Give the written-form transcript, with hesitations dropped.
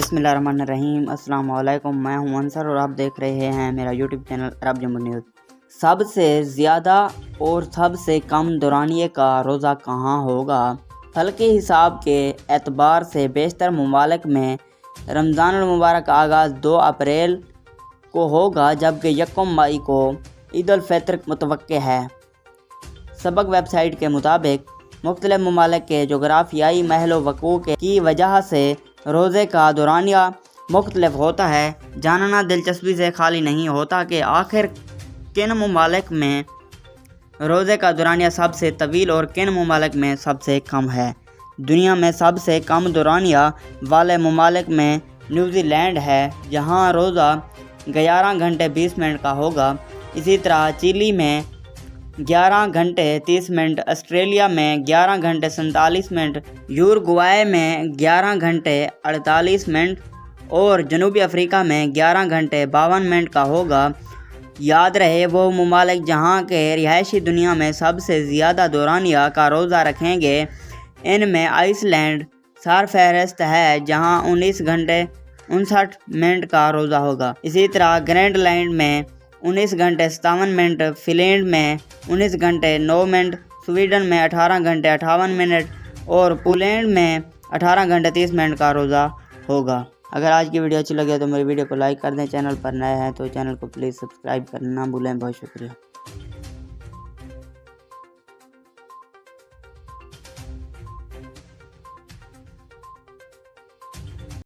बिस्मिल्लाहिर्रहमानिर्रहीम। अस्सलाम वालेकुम। मैं हूं अंसर और आप देख रहे हैं मेरा यूट्यूब चैनल अरब जम्मू न्यूज़। सबसे ज़्यादा और सबसे कम दौरानिये का रोज़ा कहाँ होगा? फलकी हिसाब के एतबार से बेशतर ममालिक में रमज़ानुल मुबारक का आगाज़ 2 अप्रैल को होगा, जबकि 1 मई को ईद उल फितर मुतवक्के है। सबक वेबसाइट के मुताबिक मुख्तलिफ ममालिक के जोग्राफियाई महलो वक़ू की वजह से रोज़े का दौरानिया मुख्तलिफ होता है। जानना दिलचस्पी से खाली नहीं होता कि आखिर किन ममालिक में रोज़े का दौरानिया सबसे तवील और किन ममालिक में सबसे कम है। दुनिया में सबसे कम दौरानिया वाले ममालिक में न्यूजीलैंड है, जहां रोज़ा 11 घंटे 20 मिनट का होगा। इसी तरह चिली में 11 घंटे 30 मिनट, ऑस्ट्रेलिया में 11 घंटे 47 मिनट, यूरुग्वाय में 11 घंटे 48 मिनट और जनूबी अफ्रीका में 11 घंटे 52 मिनट का होगा। याद रहे, वो ममालिक जहां के रिहायशी दुनिया में सबसे ज़्यादा दौरानिया का रोज़ा रखेंगे, इनमें आइसलैंड सरफहरिस्त है, जहां 19 घंटे 59 मिनट का रोज़ा होगा। इसी तरह ग्रीनलैंड में 19 घंटे 57 मिनट, फिनलैंड में 19 घंटे 9 मिनट, स्वीडन में 18 घंटे 58 मिनट और पोलैंड में 18 घंटे 30 मिनट का रोज़ा होगा। अगर आज की वीडियो अच्छी लगे तो मेरी वीडियो को लाइक कर दें। चैनल पर नए हैं तो चैनल को प्लीज़ सब्सक्राइब करना ना भूलें। बहुत शुक्रिया।